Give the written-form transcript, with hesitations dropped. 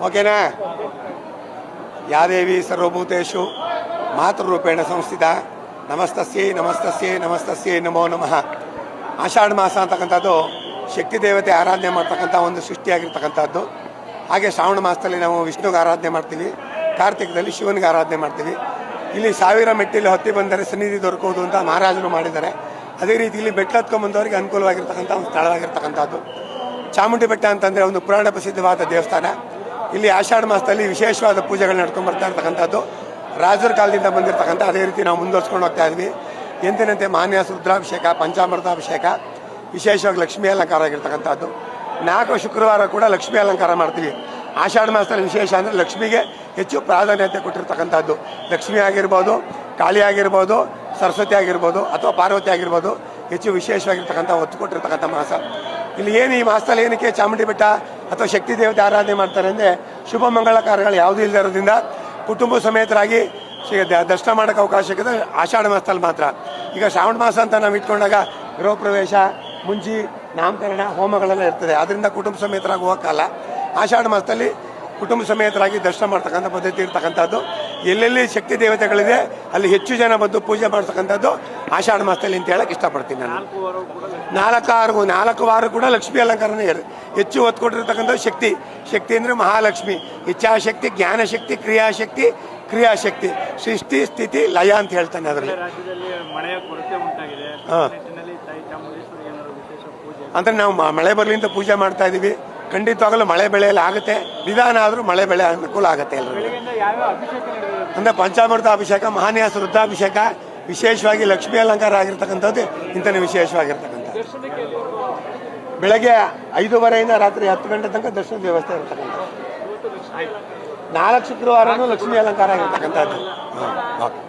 ಓಕೆನಾ? ಯಾ ದೇವಿ ಸರ್ವಭೂತೇಷು ಮಾತೃರೂಪೇಣ ಸಂಸ್ಥಿತ ನಮಸ್ತಸ್ಯೈ ನಮಸ್ತಸ್ಯೈ ನಮಸ್ತಸ್ಯೈ ನಮೋ ನಮಃ. ಆಷಾಢ ಮಾಸ ಅಂತಕ್ಕಂಥದ್ದು ಶಕ್ತಿ ದೇವತೆ ಆರಾಧನೆ ಮಾಡ್ತಕ್ಕಂಥ ಒಂದು ಸೃಷ್ಟಿಯಾಗಿರ್ತಕ್ಕಂಥದ್ದು. ಹಾಗೆ ಶ್ರಾವಣ ಮಾಸದಲ್ಲಿ ನಾವು ವಿಷ್ಣುಗೆ ಆರಾಧನೆ ಮಾಡ್ತೀವಿ, ಕಾರ್ತಿಕದಲ್ಲಿ ಶಿವನಿಗೆ ಆರಾಧನೆ ಮಾಡ್ತೀವಿ. ಇಲ್ಲಿ 1000 ಮೆಟ್ಟಿಲು ಹತ್ತಿ ಬಂದರೆ ಸನ್ನಿಧಿ ದೊರಕುವುದು ಅಂತ ಮಹಾರಾಜರು ಮಾಡಿದ್ದಾರೆ. ಅದೇ ರೀತಿ ಇಲ್ಲಿ ಬೆಟ್ಟ ಹತ್ಕೊಂಡ್ಬಂದವರಿಗೆ ಅನುಕೂಲವಾಗಿರ್ತಕ್ಕಂಥ ಒಂದು ಸ್ಥಳವಾಗಿರ್ತಕ್ಕಂಥದ್ದು ಚಾಮುಂಡಿ ಬೆಟ್ಟ ಅಂತಂದರೆ ಒಂದು ಪುರಾಣ ಪ್ರಸಿದ್ಧವಾದ ದೇವಸ್ಥಾನ. ಇಲ್ಲಿ ಆಷಾಢ ಮಾಸದಲ್ಲಿ ವಿಶೇಷವಾದ ಪೂಜೆಗಳು ನಡ್ಕೊಂಡು ಬರ್ತಾ ಇರ್ತಕ್ಕಂಥದ್ದು ರಾಜರ ಕಾಲದಿಂದ ಬಂದಿರತಕ್ಕಂಥ. ಅದೇ ರೀತಿ ನಾವು ಮುಂದುವರ್ಸ್ಕೊಂಡು ಹೋಗ್ತಾ ಇದ್ವಿ. ಎಂದಿನಂತೆ ಮಾನ್ಯ ರುದ್ರಾಭಿಷೇಕ, ಪಂಚಾಮೃತಾಭಿಷೇಕ, ವಿಶೇಷವಾಗಿ ಲಕ್ಷ್ಮೀ ಅಲಂಕಾರ ಆಗಿರ್ತಕ್ಕಂಥದ್ದು. 4 ಶುಕ್ರವಾರ ಕೂಡ ಲಕ್ಷ್ಮೀ ಅಲಂಕಾರ ಮಾಡ್ತೀವಿ. ಆಷಾಢ ಮಾಸದಲ್ಲಿ ವಿಶೇಷ ಅಂದರೆ ಲಕ್ಷ್ಮಿಗೆ ಹೆಚ್ಚು ಪ್ರಾಧಾನ್ಯತೆ ಕೊಟ್ಟಿರ್ತಕ್ಕಂಥದ್ದು. ಲಕ್ಷ್ಮಿ ಆಗಿರ್ಬೋದು, ಕಾಳಿ ಆಗಿರ್ಬೋದು, ಸರಸ್ವತಿ ಆಗಿರ್ಬೋದು ಅಥವಾ ಪಾರ್ವತಿ ಆಗಿರ್ಬೋದು, ಹೆಚ್ಚು ವಿಶೇಷವಾಗಿರ್ತಕ್ಕಂಥ ಒತ್ತು ಕೊಟ್ಟಿರ್ತಕ್ಕಂಥ ಮಾಸ. ಇಲ್ಲಿ ಏನು ಈ ಮಾಸದಲ್ಲಿ ಏನಕ್ಕೆ ಚಾಮುಂಡಿ ಬೆಟ್ಟ ಅಥವಾ ಶಕ್ತಿ ದೇವತೆ ಆರಾಧನೆ ಮಾಡ್ತಾರೆ ಅಂದರೆ ಶುಭ ಮಂಗಳ ಕಾರ್ಯಗಳು ಯಾವುದೂ ಇಲ್ಲದೆ ಇರೋದ್ರಿಂದ ಕುಟುಂಬ ಸಮೇತರಾಗಿ ದರ್ಶನ ಮಾಡೋಕ್ಕೆ ಅವಕಾಶ ಸಿಗೋದು ಆಷಾಢ ಮಾಸದಲ್ಲಿ ಮಾತ್ರ. ಈಗ ಶ್ರಾವಣ ಮಾಸ ಅಂತ ನಾವು ಇಟ್ಕೊಂಡಾಗ ಗೃಹ ಪ್ರವೇಶ, ಮುಂಜಿ, ನಾಮಕರಣ, ಹೋಮಗಳೆಲ್ಲ ಇರ್ತದೆ. ಅದರಿಂದ ಕುಟುಂಬ ಸಮೇತರಾಗಿ ಹೋಗೋಕ್ಕಲ್ಲ. ಆಷಾಢ ಮಾಸದಲ್ಲಿ ಕುಟುಂಬ ಸಮೇತರಾಗಿ ದರ್ಶನ ಮಾಡ್ತಕ್ಕಂಥ ಪದ್ಧತಿ ಇರ್ತಕ್ಕಂಥದ್ದು. ಎಲ್ಲೆಲ್ಲಿ ಶಕ್ತಿ ದೇವತೆಗಳಿದೆ ಅಲ್ಲಿ ಹೆಚ್ಚು ಜನ ಬಂದು ಪೂಜೆ ಮಾಡ್ತಕ್ಕಂಥದ್ದು ಆಷಾಢ ಮಾಸದಲ್ಲಿ ಅಂತ ಹೇಳಕ್ಕೆ ಇಷ್ಟಪಡ್ತೀನಿ ನಾನು. 4 ವಾರ ಕೂಡ ಲಕ್ಷ್ಮೀ ಅಲಂಕಾರನೇ ಹೆಚ್ಚು ಒತ್ತು ಕೊಟ್ಟಿರ್ತಕ್ಕಂಥದ್ದು. ಶಕ್ತಿ ಅಂದರೆ ಮಹಾಲಕ್ಷ್ಮಿ, ಇಚ್ಛಾಶಕ್ತಿ, ಜ್ಞಾನಶಕ್ತಿ, ಕ್ರಿಯಾಶಕ್ತಿ, ಸೃಷ್ಟಿ, ಸ್ಥಿತಿ, ಲಯ ಅಂತ ಹೇಳ್ತಾನೆ. ಅದರಲ್ಲಿ ಅಂದರೆ ನಾವು ಮಳೆ ಬರಲಿ ಅಂತ ಪೂಜೆ ಮಾಡ್ತಾ ಇದ್ದೀವಿ. ಖಂಡಿತವಾಗಲೂ ಮಳೆ ಬೆಳೆಯಲ್ಲಿ ಆಗುತ್ತೆ, ನಿಧಾನ ಆದರೂ ಮಳೆ ಬೆಳೆ ಅನುಕೂಲ ಆಗುತ್ತೆ ಎಲ್ಲರಿಗೂ. ಅಂದರೆ ಪಂಚಾಮೃತ ಅಭಿಷೇಕ, ಮಹಾನ್ಯಾಸ ರುದ್ರಾಭಿಷೇಕ, ವಿಶೇಷವಾಗಿ ಲಕ್ಷ್ಮೀ ಅಲಂಕಾರ ಆಗಿರ್ತಕ್ಕಂಥದ್ದು ಇಂಥನೇ ವಿಶೇಷವಾಗಿರ್ತಕ್ಕಂಥ. ಬೆಳಗ್ಗೆ 5:30 ರಾತ್ರಿ 10 ಗಂಟೆ ತನಕ ದರ್ಶನದ ವ್ಯವಸ್ಥೆ ಇರ್ತಕ್ಕಂಥ. 4 ಶುಕ್ರವಾರನೂ ಲಕ್ಷ್ಮೀ ಅಲಂಕಾರ ಆಗಿರ್ತಕ್ಕಂಥದ್ದು. ಓಕೆ.